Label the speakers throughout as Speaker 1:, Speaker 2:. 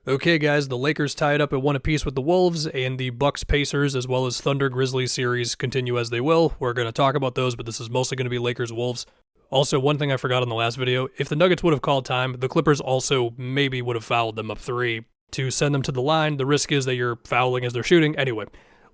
Speaker 1: Okay, guys, the Lakers tied up at 1 apiece with the Wolves, and the Bucks-Pacers as well as Thunder-Grizzlies series continue as they will. We're going to talk about those, but this is mostly going to be Lakers-Wolves. Also, one thing I forgot on the last video, if the Nuggets would have called time, the Clippers also maybe would have fouled them up 3 to send them to the line. The risk is that you're fouling as they're shooting. Anyway,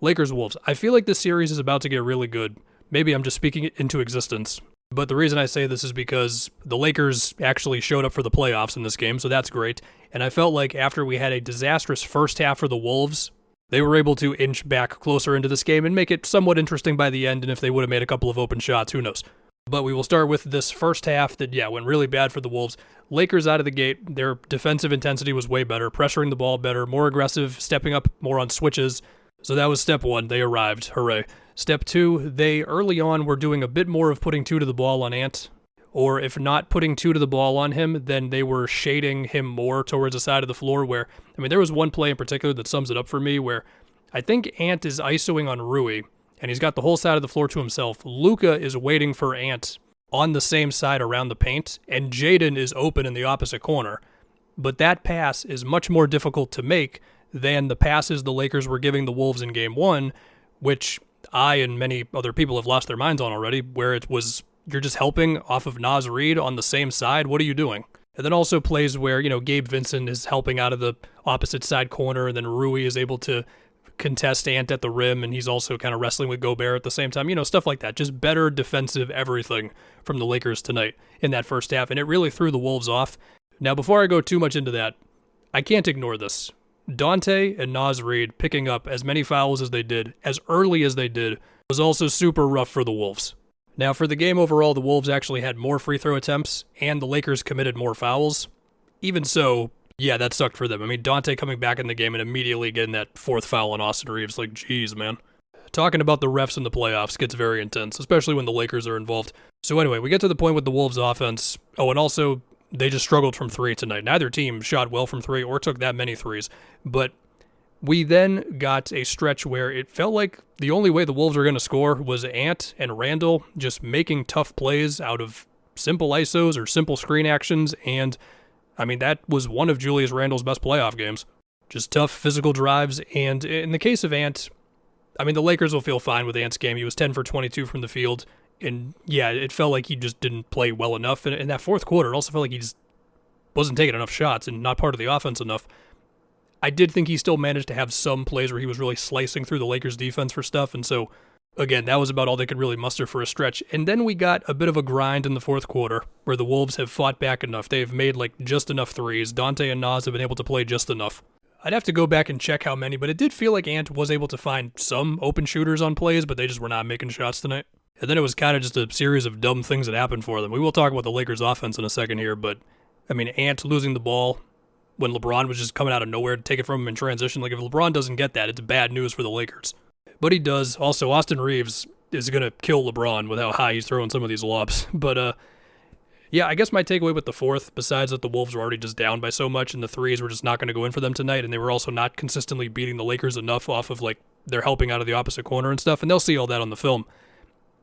Speaker 1: Lakers-Wolves. I feel like this series is about to get really good. Maybe I'm just speaking it into existence. But the reason I say this is because the Lakers actually showed up for the playoffs in this game, so that's great. And I felt like after we had a disastrous first half for the Wolves, they were able to inch back closer into this game and make it somewhat interesting by the end, and if they would have made a couple of open shots, who knows. But we will start with this first half that, went really bad for the Wolves. Lakers out of the gate, their defensive intensity was way better, pressuring the ball better, more aggressive, stepping up more on switches. So that was step 1. They arrived. Hooray. Step 2, they early on were doing a bit more of putting 2 to the ball on Ant. Or if not putting 2 to the ball on him, then they were shading him more towards the side of the floor where, there was one play in particular that sums it up for me where I think Ant is isoing on Rui, and he's got the whole side of the floor to himself. Luka is waiting for Ant on the same side around the paint, and Jaden is open in the opposite corner. But that pass is much more difficult to make than the passes the Lakers were giving the Wolves in Game 1, which I and many other people have lost their minds on already, where it was, you're just helping off of Naz Reid on the same side. What are you doing? And then also plays where, Gabe Vincent is helping out of the opposite side corner, and then Rui is able to contest Ant at the rim, and he's also kind of wrestling with Gobert at the same time. Stuff like that. Just better defensive everything from the Lakers tonight in that first half, and it really threw the Wolves off. Now, before I go too much into that, I can't ignore this. Dante and Naz Reid picking up as many fouls as they did, as early as they did, was also super rough for the Wolves. Now, for the game overall, the Wolves actually had more free throw attempts, and the Lakers committed more fouls. Even so, that sucked for them. Dante coming back in the game and immediately getting that 4th foul on Austin Reeves, geez, man. Talking about the refs in the playoffs gets very intense, especially when the Lakers are involved. So anyway, we get to the point with the Wolves offense. Oh, and also, they just struggled from 3 tonight. Neither team shot well from 3 or took that many threes, but we then got a stretch where it felt like the only way the Wolves were going to score was Ant and Randall just making tough plays out of simple ISOs or simple screen actions, and that was one of Julius Randle's best playoff games. Just tough physical drives, and in the case of Ant, the Lakers will feel fine with Ant's game. He was 10 for 22 from the field, and it felt like he just didn't play well enough. And in that fourth quarter, it also felt like he just wasn't taking enough shots and not part of the offense enough. I did think he still managed to have some plays where he was really slicing through the Lakers defense for stuff, and so, again, that was about all they could really muster for a stretch. And then we got a bit of a grind in the fourth quarter, where the Wolves have fought back enough. They've made, just enough threes. Dante and Naz have been able to play just enough. I'd have to go back and check how many, but it did feel like Ant was able to find some open shooters on plays, but they just were not making shots tonight. And then it was kind of just a series of dumb things that happened for them. We will talk about the Lakers' offense in a second here, but, Ant losing the ball when LeBron was just coming out of nowhere to take it from him in transition. If LeBron doesn't get that, it's bad news for the Lakers. But he does. Also, Austin Reeves is going to kill LeBron with how high he's throwing some of these lobs. But, I guess my takeaway with the fourth, besides that the Wolves were already just down by so much and the threes were just not going to go in for them tonight, and they were also not consistently beating the Lakers enough off of, they're helping out of the opposite corner and stuff, and they'll see all that on the film.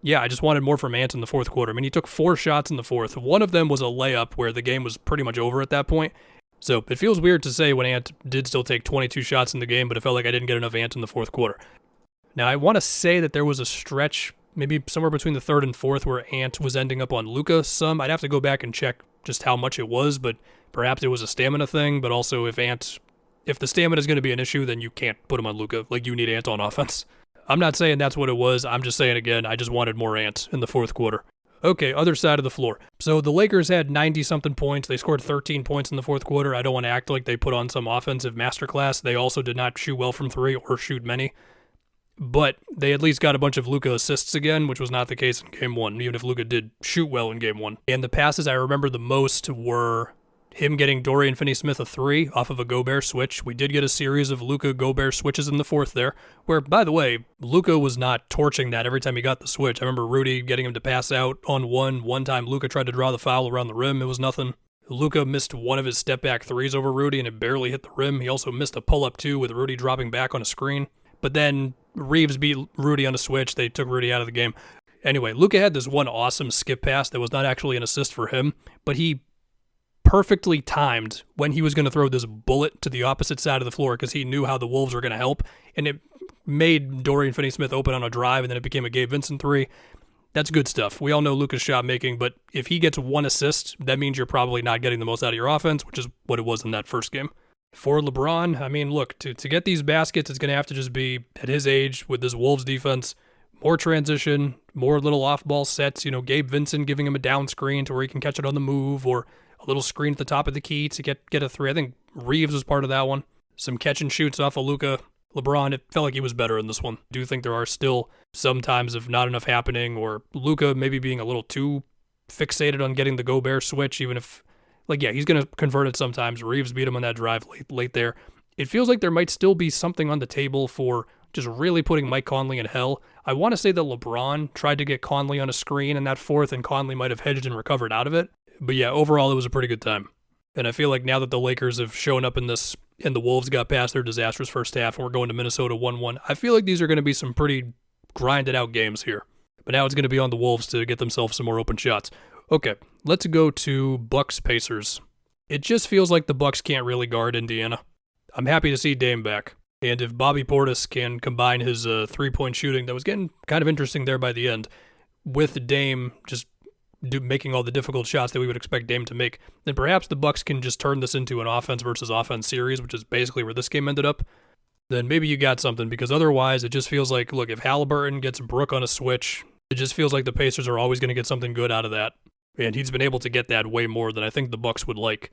Speaker 1: I just wanted more from Ant in the fourth quarter. He took 4 shots in the fourth. One of them was a layup where the game was pretty much over at that point. So it feels weird to say when Ant did still take 22 shots in the game, but it felt like I didn't get enough Ant in the fourth quarter. Now, I want to say that there was a stretch, maybe somewhere between the third and fourth, where Ant was ending up on Luka some. I'd have to go back and check just how much it was, but perhaps it was a stamina thing. But also, if the stamina is going to be an issue, then you can't put him on Luka. You need Ant on offense. I'm not saying that's what it was. I'm just saying, again, I just wanted more Ant in the fourth quarter. Okay, other side of the floor. So the Lakers had 90-something points. They scored 13 points in the fourth quarter. I don't want to act like they put on some offensive masterclass. They also did not shoot well from 3 or shoot many. But they at least got a bunch of Luka assists again, which was not the case in Game 1, even if Luka did shoot well in Game 1. And the passes I remember the most were him getting Dorian Finney-Smith a 3 off of a Gobert switch. We did get a series of Luka-Gobert switches in the fourth there, where, by the way, Luka was not torching that every time he got the switch. I remember Rudy getting him to pass out on one. One time Luka tried to draw the foul around the rim. It was nothing. Luka missed one of his step-back threes over Rudy, and it barely hit the rim. He also missed a pull-up, too, with Rudy dropping back on a screen. But then Reeves beat Rudy on a switch. They took Rudy out of the game. Anyway, Luka had this one awesome skip pass that was not actually an assist for him, but he perfectly timed when he was going to throw this bullet to the opposite side of the floor because he knew how the Wolves were going to help, and it made Dorian Finney-Smith open on a drive, and then it became a Gabe Vincent three. That's good stuff. We all know Luka's shot making, but if he gets one assist, that means you're probably not getting the most out of your offense, which is what it was in that first game. For LeBron, I mean, look, to get these baskets, it's going to have to just be, at his age, with this Wolves defense, more transition, more little off-ball sets, Gabe Vincent giving him a down screen to where he can catch it on the move, or a little screen at the top of the key to get a three. I think Reeves was part of that one. Some catch and shoots off of Luka. LeBron, it felt like he was better in this one. I do think there are still some times of not enough happening, or Luka maybe being a little too fixated on getting the Gobert switch, even if, he's going to convert it sometimes. Reeves beat him on that drive late there. It feels like there might still be something on the table for just really putting Mike Conley in hell. I want to say that LeBron tried to get Conley on a screen in that fourth, and Conley might have hedged and recovered out of it. But yeah, overall, it was a pretty good time. And I feel like now that the Lakers have shown up in this, and the Wolves got past their disastrous first half, and we're going to Minnesota 1-1, I feel like these are going to be some pretty grinded out games here. But now it's going to be on the Wolves to get themselves some more open shots. Okay, let's go to Bucks-Pacers. It just feels like the Bucks can't really guard Indiana. I'm happy to see Dame back. And if Bobby Portis can combine his three-point shooting that was getting kind of interesting there by the end, with Dame just making all the difficult shots that we would expect Dame to make, then perhaps the Bucks can just turn this into an offense versus offense series, which is basically where this game ended up. Then maybe you got something, because otherwise it just feels like, look, if Halliburton gets Brook on a switch, it just feels like the Pacers are always going to get something good out of that. And he's been able to get that way more than I think the Bucks would like.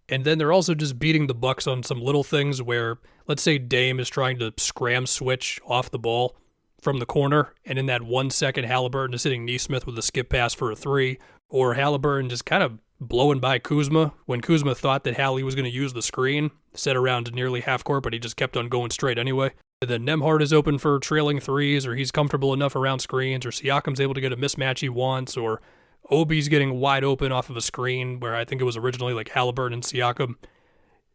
Speaker 1: And then they're also just beating the Bucks on some little things where, let's say Dame is trying to scram switch off the ball from the corner, and in that 1 second Halliburton is hitting Nesmith with a skip pass for a three, or Halliburton just kind of blowing by Kuzma when Kuzma thought that Hallie was going to use the screen, set around nearly half court, but he just kept on going straight anyway. And then Nembhard is open for trailing threes, or he's comfortable enough around screens, or Siakam's able to get a mismatch he wants, or Obi's getting wide open off of a screen where I think it was originally like Halliburton and Siakam.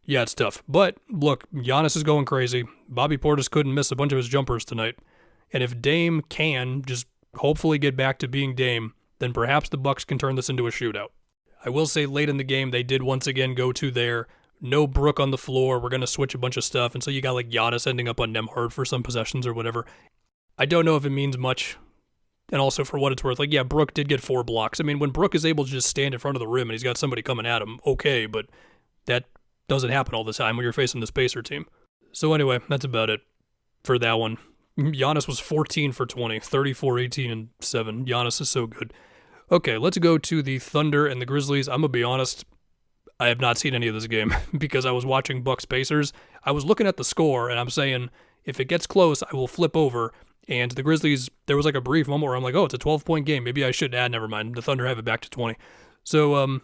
Speaker 1: Yeah, it's tough. But look, Giannis is going crazy. Bobby Portis couldn't miss a bunch of his jumpers tonight. And if Dame can just hopefully get back to being Dame, then perhaps the Bucks can turn this into a shootout. I will say late in the game, they did once again go to their no Brook on the floor, we're going to switch a bunch of stuff, and so you got like Giannis ending up on Nembhard for some possessions or whatever. I don't know if it means much. And also for what it's worth, Brook did get 4 blocks. I mean, when Brook is able to just stand in front of the rim and he's got somebody coming at him, okay, but that doesn't happen all the time when you're facing this Pacer team. So anyway, that's about it for that one. Giannis was 14 for 20, 34, 18, and 7. Giannis is so good. Okay, let's go to the Thunder and the Grizzlies. I'm going to be honest, I have not seen any of this game because I was watching Bucks-Pacers. I was looking at the score, and I'm saying, if it gets close, I will flip over. And the Grizzlies, there was like a brief moment where I'm like, oh, it's a 12-point game. Maybe I should add, never mind. The Thunder have it back to 20. So,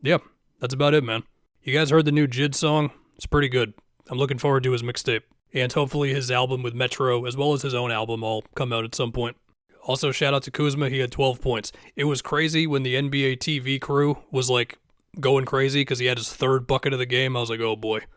Speaker 1: yeah, that's about it, man. You guys heard the new Jid song? It's pretty good. I'm looking forward to his mixtape. And hopefully his album with Metro, as well as his own album, all come out at some point. Also, shout out to Kuzma. He had 12 points. It was crazy when the NBA TV crew was, going crazy because he had his 3rd bucket of the game. I was like, oh, boy.